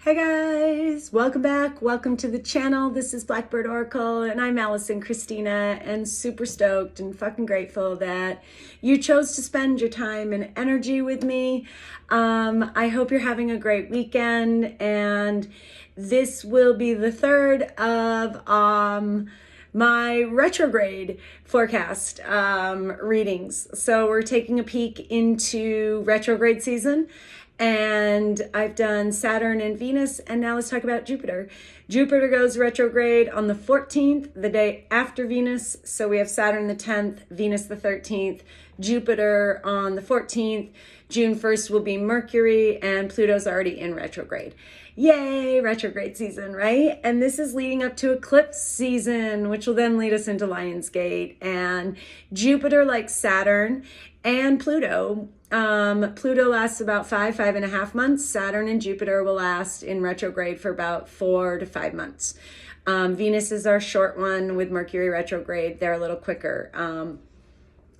Hey guys, welcome back. Welcome to the channel. This is Blackbird Oracle and I'm Allison Christina, and super stoked and fucking grateful that you chose to spend your time and energy with me. I hope you're having a great weekend, and this will be the third of my retrograde forecast readings. So we're taking a peek into retrograde season. And I've done Saturn and Venus, and now let's talk about Jupiter. Jupiter goes retrograde on the 14th, the day after Venus. So we have Saturn the 10th, Venus the 13th, Jupiter on the 14th. June 1st will be Mercury, and Pluto's already in retrograde. Yay, retrograde season, right? And this is leading up to eclipse season, which will then lead us into Lionsgate. And Jupiter, like Saturn and Pluto, Pluto lasts about 5.5 months. Saturn and Jupiter will last in retrograde for about 4 to 5 months. Venus is our short one with Mercury retrograde. They're a little quicker.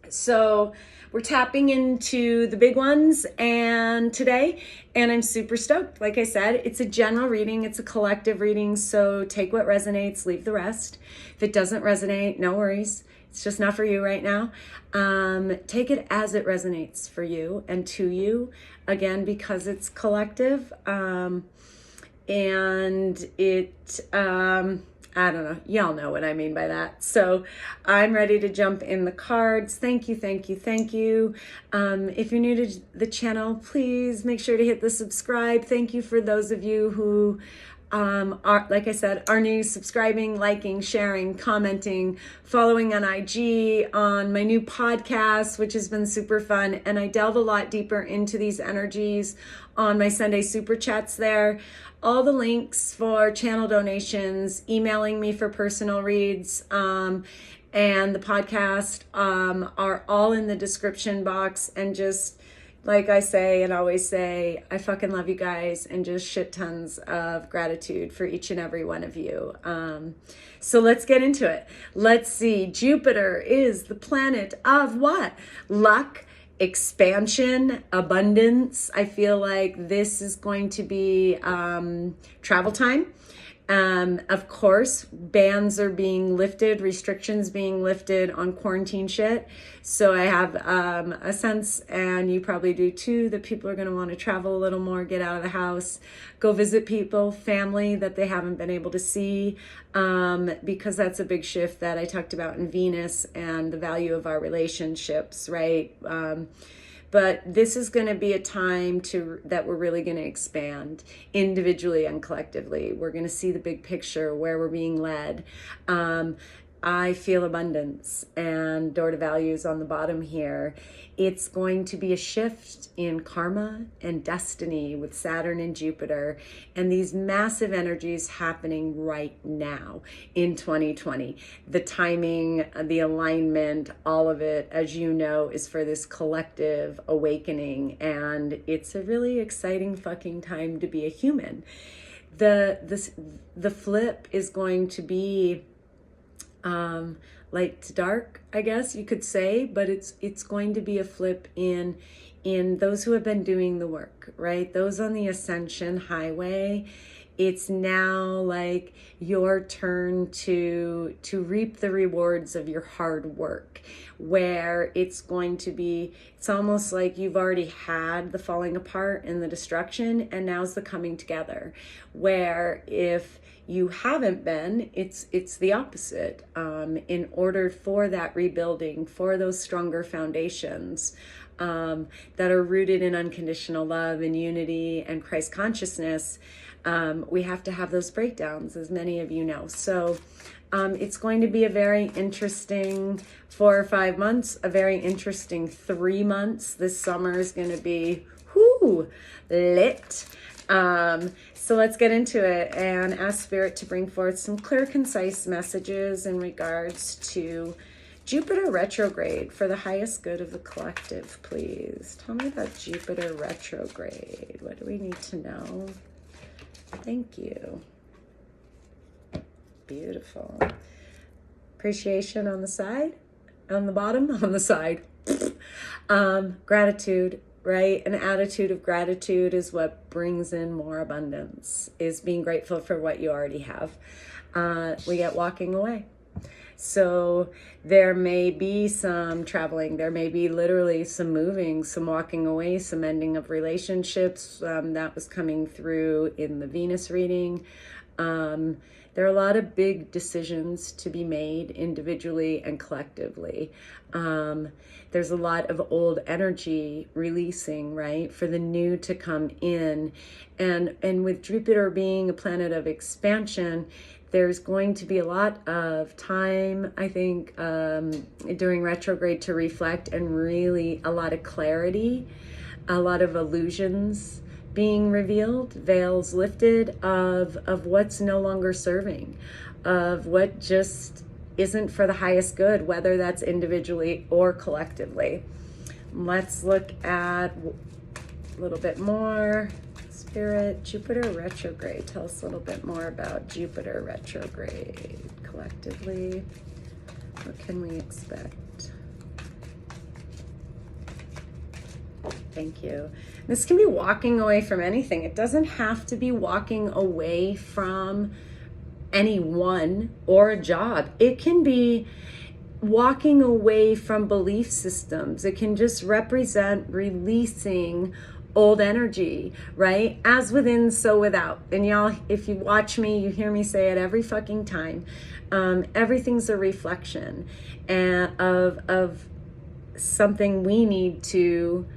So we're tapping into the big ones and today, and I'm super stoked. Like I said, it's a general reading. It's a collective reading. So take what resonates, leave the rest. If it doesn't resonate, no worries. It's just not for you right now. Take it as it resonates for you and to you, again, because it's collective. And it, I don't know, y'all know what I mean by that. So I'm ready to jump in the cards. Thank you, thank you, thank you. If you're new to the channel, please make sure to hit the subscribe. Thank you for those of you who are, like I said, are new, subscribing, liking, sharing, commenting, following on IG, on my new podcast, which has been super fun. And I delve a lot deeper into these energies on my Sunday super chats there. All the links for channel donations, emailing me for personal reads, and the podcast are all in the description box. And just like I say and always say, I fucking love you guys, and just shit tons of gratitude for each and every one of you. So let's get into it. Let's see. Jupiter is the planet of what? Luck, expansion, abundance. I feel like this is going to be travel time. Of course, bans are being lifted, restrictions being lifted on quarantine shit. So I have a sense, and you probably do too, that people are going to want to travel a little more, get out of the house, go visit people, family that they haven't been able to see, because that's a big shift that I talked about in Venus and the value of our relationships, right? But this is going to be a time that we're really going to expand individually and collectively. We're going to see the big picture, where we're being led. I feel abundance, and door to values on the bottom here. It's going to be a shift in karma and destiny with Saturn and Jupiter, and these massive energies happening right now in 2020. The timing, the alignment, all of it, as you know, is for this collective awakening, and it's a really exciting fucking time to be a human. The flip is going to be light to dark, I guess you could say, but it's going to be a flip in those who have been doing the work, right? Those on the ascension highway. It's now like your turn to reap the rewards of your hard work, where it's almost like you've already had the falling apart and the destruction, and now's the coming together, where if you haven't been, it's the opposite. In order for that rebuilding, for those stronger foundations that are rooted in unconditional love and unity and Christ consciousness, we have to have those breakdowns, as many of you know. So it's going to be a very interesting 4 or 5 months, a very interesting 3 months. This summer is going to be lit. So let's get into it and ask Spirit to bring forth some clear, concise messages in regards to Jupiter retrograde for the highest good of the collective, please. Tell me about Jupiter retrograde. What do we need to know? Thank you. Beautiful. Appreciation on the side, on the bottom, on the side. Gratitude, right? An attitude of gratitude is what brings in more abundance, is being grateful for what you already have. We get walking away. So there may be some traveling, there may be literally some moving, some walking away, some ending of relationships. That was coming through in the Venus reading. There are a lot of big decisions to be made individually and collectively. There's a lot of old energy releasing, right, for the new to come in. And with Jupiter being a planet of expansion, there's going to be a lot of time, I think, during retrograde to reflect, and really a lot of clarity, a lot of illusions being revealed, veils lifted of what's no longer serving, of what just isn't for the highest good, whether that's individually or collectively. Let's look at a little bit more. Spirit, Jupiter retrograde. Tell us a little bit more about Jupiter retrograde collectively. What can we expect? Thank you. This can be walking away from anything. It doesn't have to be walking away from anyone or a job. It can be walking away from belief systems. It can just represent releasing old energy, right? As within, so without. And y'all, if you watch me, you hear me say it every fucking time. Everything's a reflection of something we need to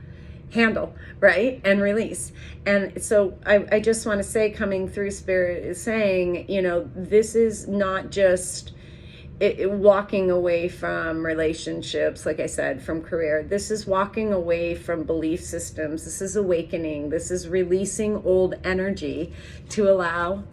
handle, right? And release. And so I just want to say, coming through, Spirit is saying, this is not just walking away from relationships, like I said, from career. This is walking away from belief systems. This is awakening. This is releasing old energy to allow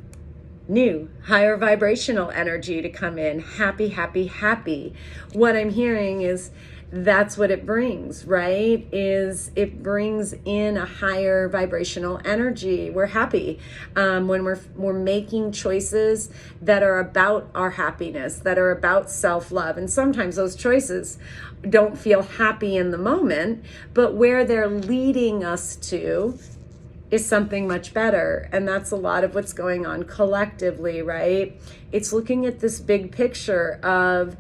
new, higher vibrational energy to come in. Happy, happy, happy. What I'm hearing is that's what it brings, right? Is it brings in a higher vibrational energy. We're happy when we're making choices that are about our happiness, that are about self-love. And sometimes those choices don't feel happy in the moment, but where they're leading us to is something much better. And that's a lot of what's going on collectively, right? It's looking at this big picture of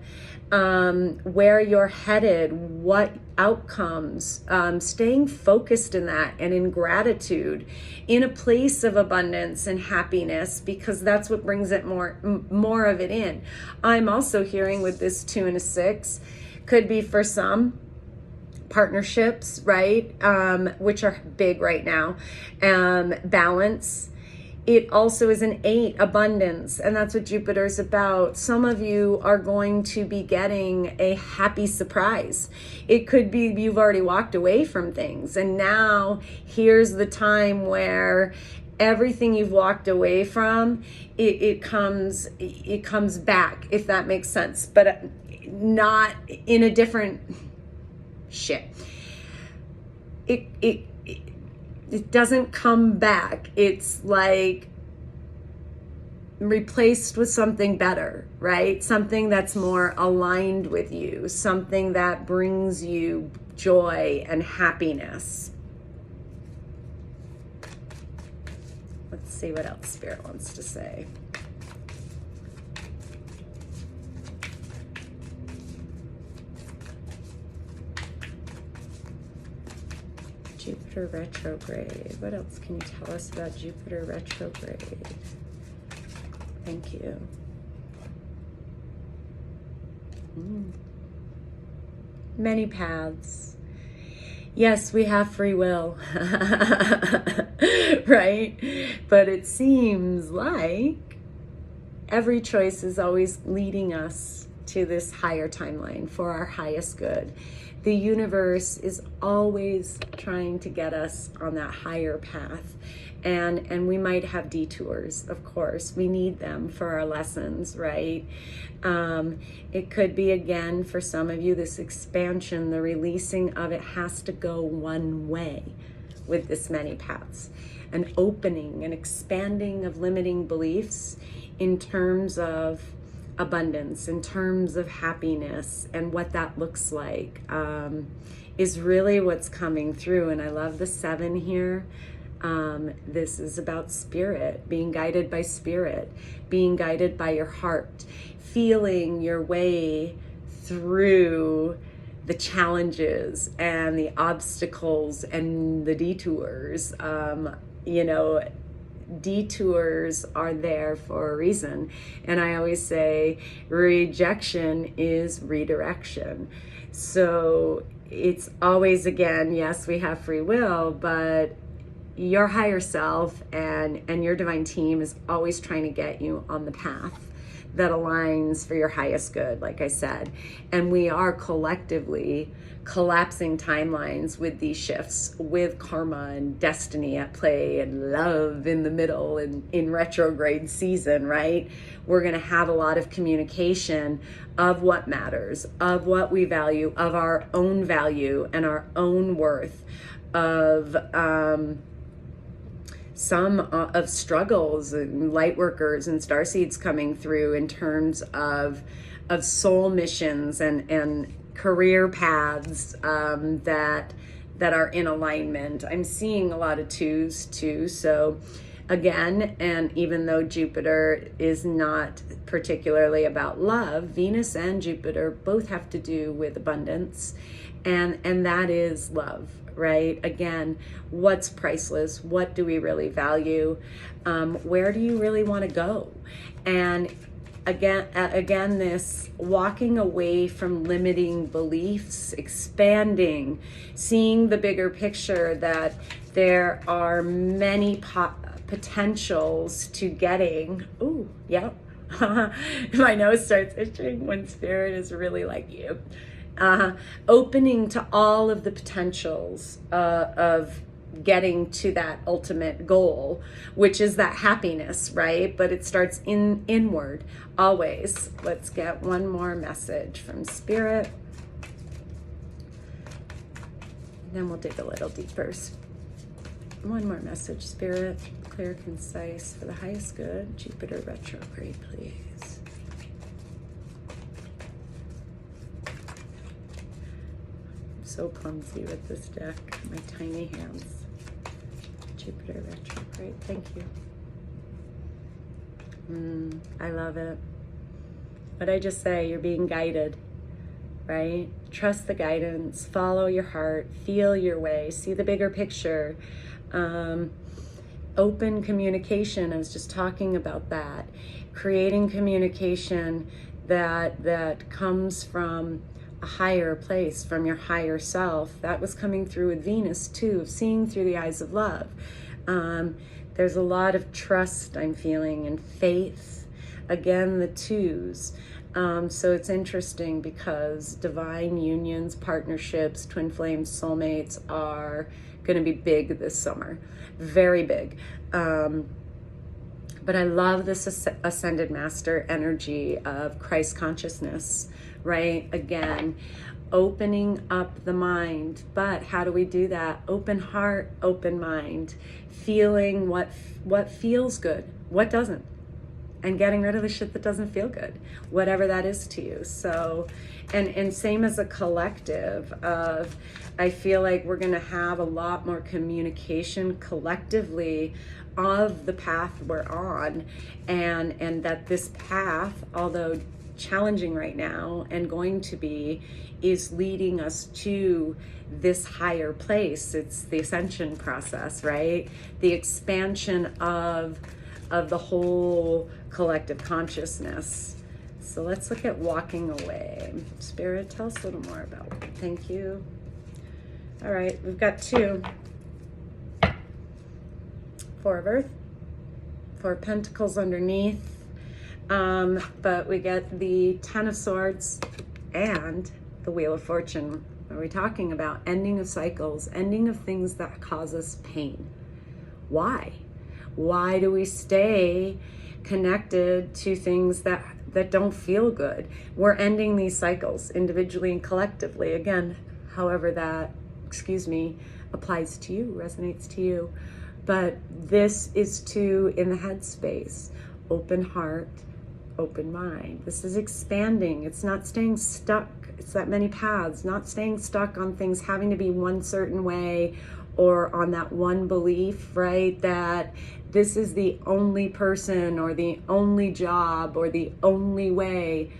where you're headed, what outcomes, staying focused in that and in gratitude, in a place of abundance and happiness, because that's what brings it more of it in. I'm also hearing with this 2 and a 6, could be for some partnerships, right? Which are big right now. Balance. It also is an 8, abundance, and that's what Jupiter is about. Some of you are going to be getting a happy surprise. It could be you've already walked away from things, and now here's the time where everything you've walked away from, it comes back, if that makes sense, but not in a different shit. It doesn't come back. It's like replaced with something better, right? Something that's more aligned with you, something that brings you joy and happiness. Let's see what else Spirit wants to say. Jupiter retrograde. What else can you tell us about Jupiter retrograde? Thank you. Many paths. Yes, we have free will, right? But it seems like every choice is always leading us to this higher timeline for our highest good. The universe is always trying to get us on that higher path. And we might have detours, of course. We need them for our lessons, right? It could be, again, for some of you, this expansion, the releasing of it has to go one way with this many paths. An opening, an expanding of limiting beliefs in terms of abundance, in terms of happiness and what that looks like. is really what's coming through. And I love the 7 here. This is about spirit, being guided by spirit, being guided by your heart, feeling your way through the challenges and the obstacles and the detours. Detours are there for a reason. And I always say rejection is redirection. So it's always, again, yes, we have free will, but your higher self and your divine team is always trying to get you on the path that aligns for your highest good, like I said. And we are collectively collapsing timelines with these shifts, with karma and destiny at play and love in the middle and in retrograde season, right? We're going to have a lot of communication of what matters, of what we value, of our own value and our own worth, of some of struggles and light workers and starseeds coming through in terms of soul missions and career paths that are in alignment. I'm seeing a lot of 2s too. So again, and even though Jupiter is not particularly about love, Venus and Jupiter both have to do with abundance, and that is love. Right? Again, what's priceless? What do we really value? Where do you really want to go? And again, this walking away from limiting beliefs, expanding, seeing the bigger picture, that there are many potentials to getting. Ooh, yep. My nose starts itching when spirit is really like you. Opening to all of the potentials of getting to that ultimate goal, which is that happiness, right? But it starts inward always. Let's get one more message from spirit. Then we'll dig a little deeper. One more message, spirit, clear, concise, for the highest good. Jupiter retrograde, please. So clumsy with this deck, my tiny hands. Jupiter retrograde, thank you. I love it. What I just say, you're being guided, right? Trust the guidance, follow your heart, feel your way, see the bigger picture. Open communication, I was just talking about that. Creating communication that comes from a higher place, from your higher self. That was coming through with Venus too, seeing through the eyes of love. There's a lot of trust I'm feeling, and faith. Again, the 2s. So it's interesting because divine unions, partnerships, twin flames, soulmates are going to be big this summer. Very big. But I love this ascended master energy of Christ consciousness, right? Again, opening up the mind. But how do we do that? Open heart, open mind, feeling what feels good, what doesn't, and getting rid of the shit that doesn't feel good, whatever that is to you. So, and same as a collective of, I feel like we're going to have a lot more communication collectively of the path we're on, and that this path, although challenging right now and going to be, is leading us to this higher place. It's the ascension process, right? The expansion of the whole collective consciousness. So let's look at walking away. Spirit, tell us a little more about it. Thank you. All right, we've got 2. 4 of Earth, 4 of Pentacles underneath. But we get the 10 of Swords and the Wheel of Fortune. What are we talking about? Ending of cycles, ending of things that cause us pain. Why? Why do we stay connected to things that don't feel good? We're ending these cycles individually and collectively. Again, however that, applies to you, resonates to you. But this is in the headspace, open heart, open mind. This is expanding. It's not staying stuck It's that many paths, not staying stuck on things having to be one certain way or on that one belief, right? That this is the only person or the only job or the only way.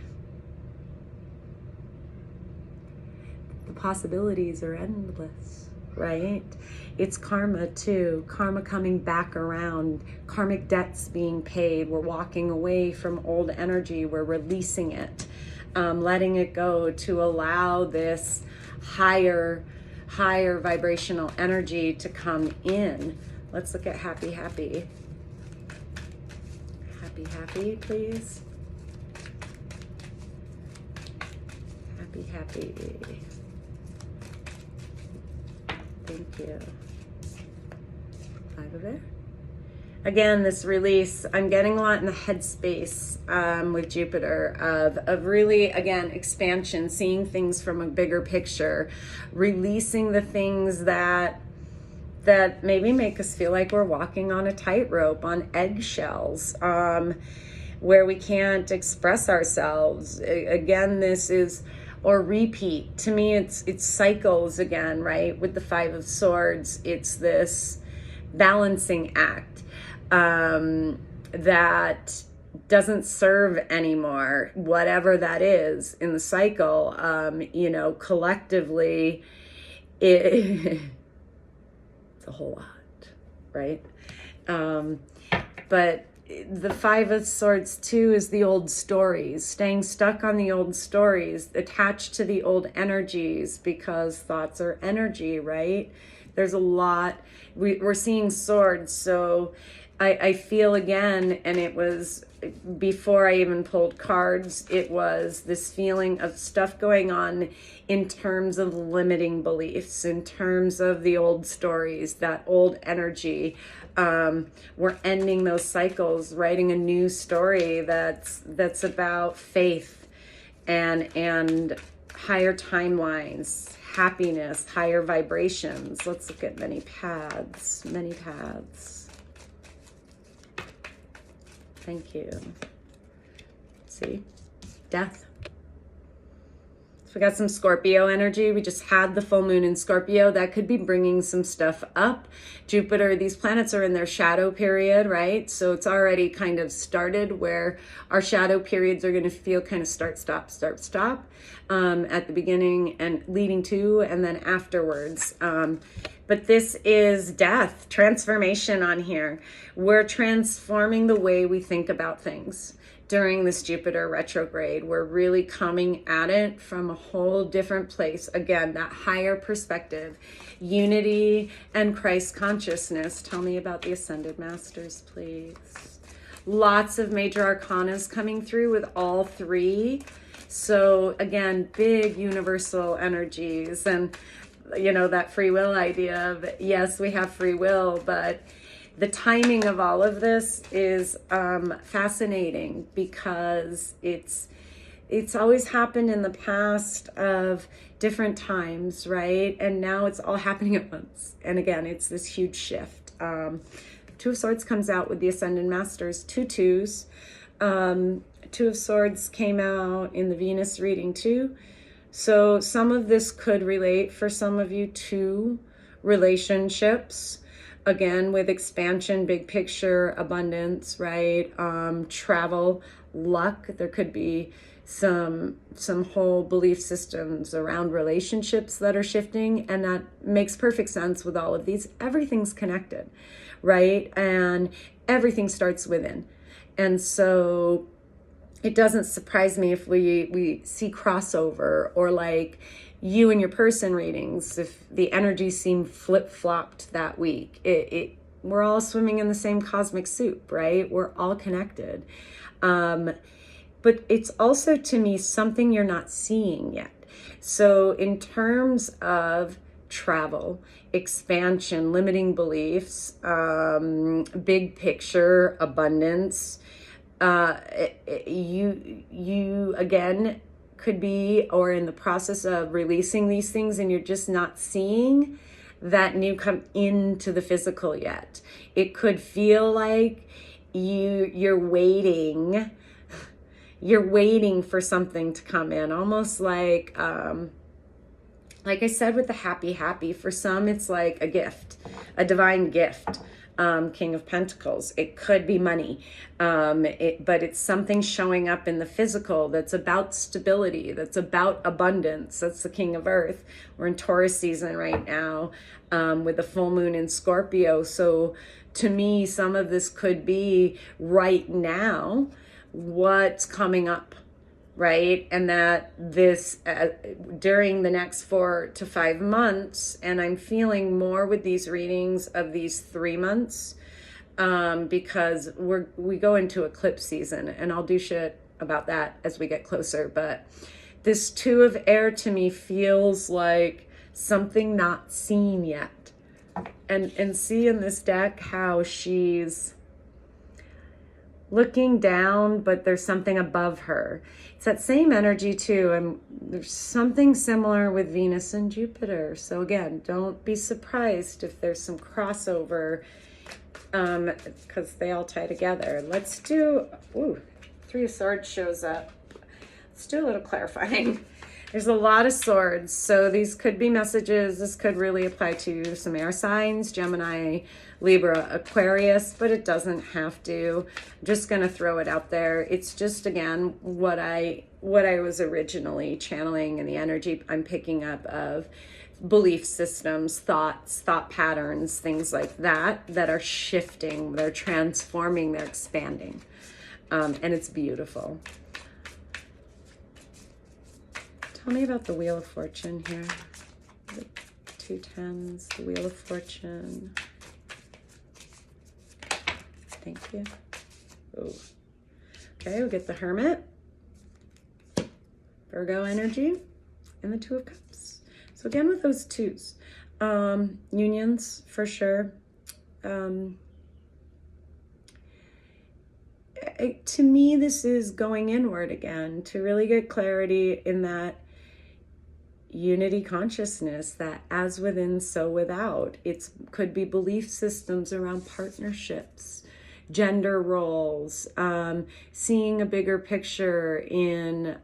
The possibilities are endless, right? It's karma too, karma coming back around, karmic debts being paid. We're walking away from old energy, we're releasing it, letting it go to allow this higher vibrational energy to come in. Let's look at happy, happy. Happy, happy, please. Happy, happy. Thank you. 5 of it. Again, this release, I'm getting a lot in the headspace with Jupiter of really, again, expansion, seeing things from a bigger picture, releasing the things that maybe make us feel like we're walking on a tightrope, on eggshells, where we can't express ourselves. Again, this is, or repeat. To me, it's cycles again, right? With the 5 of Swords, it's this balancing act that doesn't serve anymore, whatever that is in the cycle. Collectively, it's a whole lot, right? But the 5 of Swords too is the old stories, staying stuck on the old stories, attached to the old energies, because thoughts are energy, right? There's a lot. We're seeing swords, so I feel again, and it was before I even pulled cards, it was this feeling of stuff going on in terms of limiting beliefs, in terms of the old stories, that old energy. We're ending those cycles, writing a new story that's about faith and higher timelines, happiness, higher vibrations. Let's look at many paths, many paths. Thank you. See? Death. So we got some Scorpio energy. We just had the full moon in Scorpio. That could be bringing some stuff up. Jupiter, these planets are in their shadow period, right? So it's already kind of started where our shadow periods are going to feel kind of start, stop at the beginning and leading to, and then afterwards. But this is death, transformation on here. We're transforming the way we think about things. During this Jupiter retrograde, we're really coming at it from a whole different place. Again, that higher perspective, unity and Christ consciousness. Tell me about the Ascended Masters, please. Lots of major arcanas coming through with all 3. So again, big universal energies, and that free will idea of, yes, we have free will, but the timing of all of this is fascinating, because it's always happened in the past of different times, right? And now it's all happening at once. And again, it's this huge shift. 2 of Swords comes out with the Ascended Masters, 2 2s. 2 of Swords came out in the Venus reading too. So some of this could relate for some of you to relationships. Again, with expansion, big picture, abundance, right? Travel, luck. There could be some whole belief systems around relationships that are shifting, and that makes perfect sense with all of these. Everything's connected, right? And everything starts within. And so it doesn't surprise me if we see crossover, or like you and your person readings, if the energies seem flip-flopped that week. We're all swimming in the same cosmic soup, right? We're all connected. But it's also, to me, something you're not seeing yet. So in terms of travel, expansion, limiting beliefs, big picture, abundance, you again could be, or in the process of releasing these things, and you're just not seeing that new come into the physical yet. It could feel like you're waiting you're waiting for something to come in, almost like I said with the happy, for some it's like a gift, a divine gift. King of Pentacles. It could be money, but it's something showing up in the physical that's about stability, that's about abundance. That's the King of Earth. We're in Taurus season right now, with the full moon in Scorpio. So to me, some of this could be right now what's coming up, right? And that this during the next 4 to 5 months, and I'm feeling more with these readings of these 3 months, because we go into eclipse season, and I'll do shit about that as we get closer. But this Two of Air to me feels like something not seen yet, and see in this deck how she's looking down, but there's something above her. It's that same energy too, and there's something similar with Venus and Jupiter. So again, don't be surprised if there's some crossover, because they all tie together. Let's do, Three of Swords shows up. Let's do a little clarifying. There's a lot of swords, so these could be messages. This could really apply to some air signs, Gemini, Libra, Aquarius, but it doesn't have to. I'm just going to throw it out there. It's just, again, what I was originally channeling, and the energy I'm picking up of belief systems, thoughts, thought patterns, things like that, that are shifting, they're transforming, they're expanding, and it's beautiful. Tell me about the Wheel of Fortune here. The 2 10s, the Wheel of Fortune. Thank you. Oh. Okay, we'll get the Hermit, Virgo energy, and the Two of Cups. So again, with those twos, unions for sure. To me, this is going inward again to really get clarity in that unity consciousness, that as within, so without. It could be belief systems around partnerships, gender roles, seeing a bigger picture in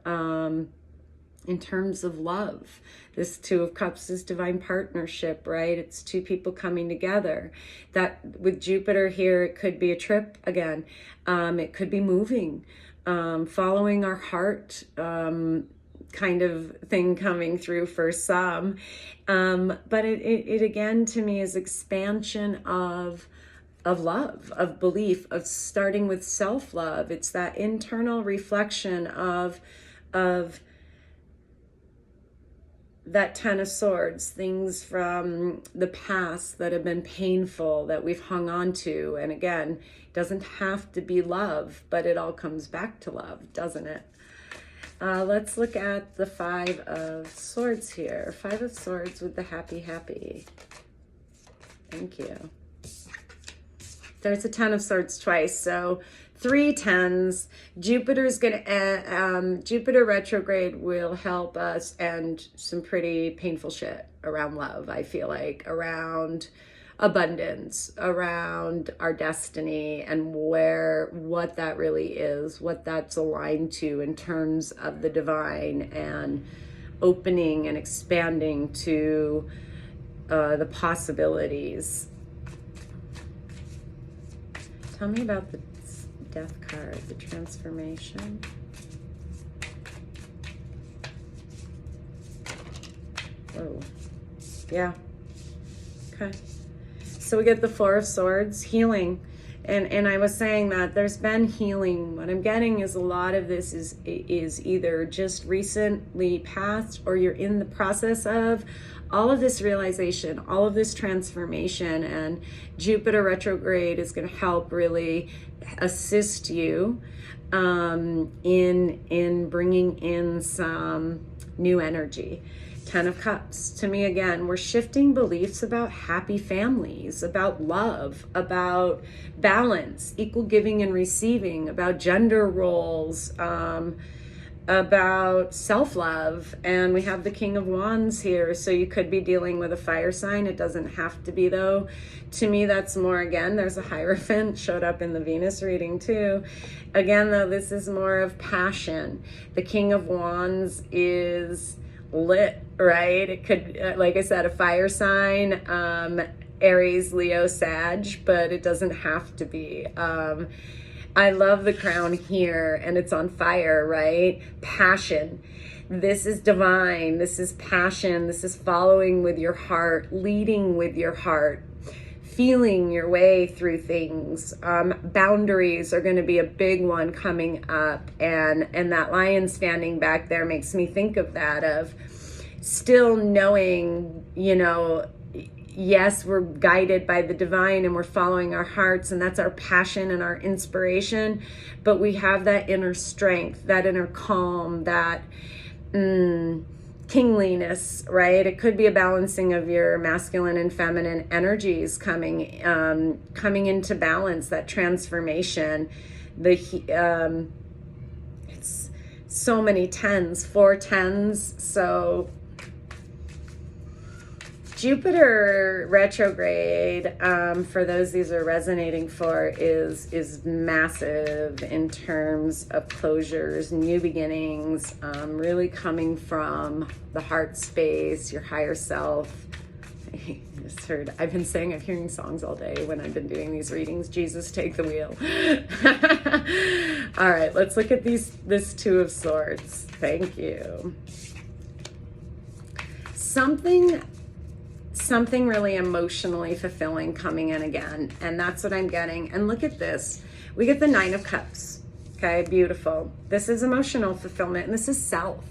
terms of love. This Two of Cups is divine partnership, right? It's two people coming together. That with Jupiter here, it could be a trip again. It could be moving, following our heart, kind of thing coming through for some. But it again, to me, is expansion of love, of belief, of starting with self-love. It's that internal reflection of that Ten of Swords, things from the past that have been painful that we've hung on to. And again, it doesn't have to be love, but it all comes back to love, doesn't it? Let's look at the Five of Swords here. Five of Swords with the happy. Thank you. There's a Ten of Swords twice, so 3 10s. Jupiter's gonna Jupiter retrograde will help us end some pretty painful shit around love. I feel like around abundance, around our destiny, and what that really is, what that's aligned to in terms of the divine, and opening and expanding to the possibilities. Tell me about the Death card, the transformation. Whoa. Yeah. Okay. So we get the Four of Swords, healing. And I was saying that there's been healing. What I'm getting is a lot of this is either just recently past, or you're in the process of all of this realization, all of this transformation. And Jupiter retrograde is going to help really assist you in bringing in some new energy. Ten of Cups. To me, again, we're shifting beliefs about happy families, about love, about balance, equal giving and receiving, about gender roles, about self-love, and we have the King of Wands here, so you could be dealing with a fire sign. It doesn't have to be, though. To me, that's more, again, there's a Hierophant showed up in the Venus reading too. Again, though, this is more of passion. The King of Wands is lit, right? It could, like I said, a fire sign, Aries, Leo, Sag, but it doesn't have to be. I love the crown here, and it's on fire, right? Passion. This is divine. This is passion. This is following with your heart, leading with your heart, feeling your way through things. Boundaries are going to be a big one coming up, and that lion standing back there makes me think of that, of still knowing, you know, yes, we're guided by the divine and we're following our hearts, and that's our passion and our inspiration, but we have that inner strength, that inner calm, that kingliness, right? It could be a balancing of your masculine and feminine energies coming into balance, that transformation. It's so many tens, 4 tens, so Jupiter retrograde, for those these are resonating for, is massive in terms of closures, new beginnings, really coming from the heart space, your higher self. I just heard, I've been saying, I'm hearing songs all day when I've been doing these readings. Jesus, take the wheel. All right, let's look at this Two of Swords. Thank you. Something really emotionally fulfilling coming in again, and that's what I'm getting. And look at this, we get the Nine of Cups. Okay, beautiful. This is emotional fulfillment, and this is self.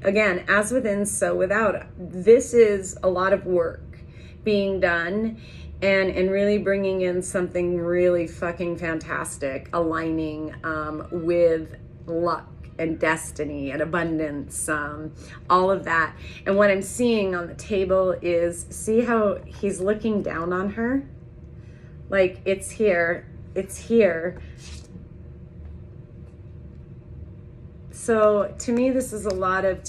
Again, as within, so without. This is a lot of work being done, and really bringing in something really fucking fantastic, aligning with luck and destiny and abundance, all of that. And what I'm seeing on the table is, see how he's looking down on her? Like, it's here. So to me, this is a lot of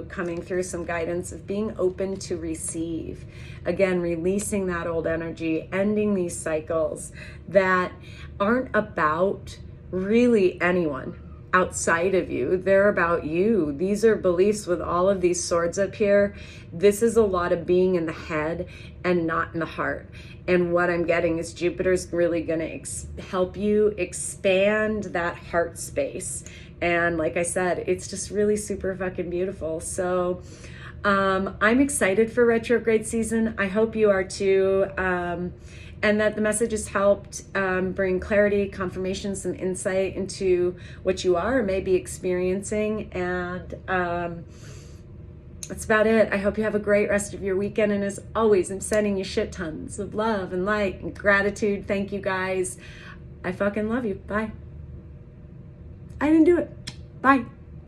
coming through some guidance of being open to receive. Again, releasing that old energy, ending these cycles that aren't about really anyone outside of you. They're about you. These are beliefs with all of these swords up here. This is a lot of being in the head and not in the heart. And what I'm getting is Jupiter's really going to help you expand that heart space. And like I said, it's just really super fucking beautiful. So I'm excited for retrograde season. I hope you are too. And that the message has helped bring clarity, confirmation, some insight into what you are or may be experiencing. And that's about it. I hope you have a great rest of your weekend. And as always, I'm sending you shit tons of love and light and gratitude. Thank you, guys. I fucking love you. Bye. I didn't do it. Bye.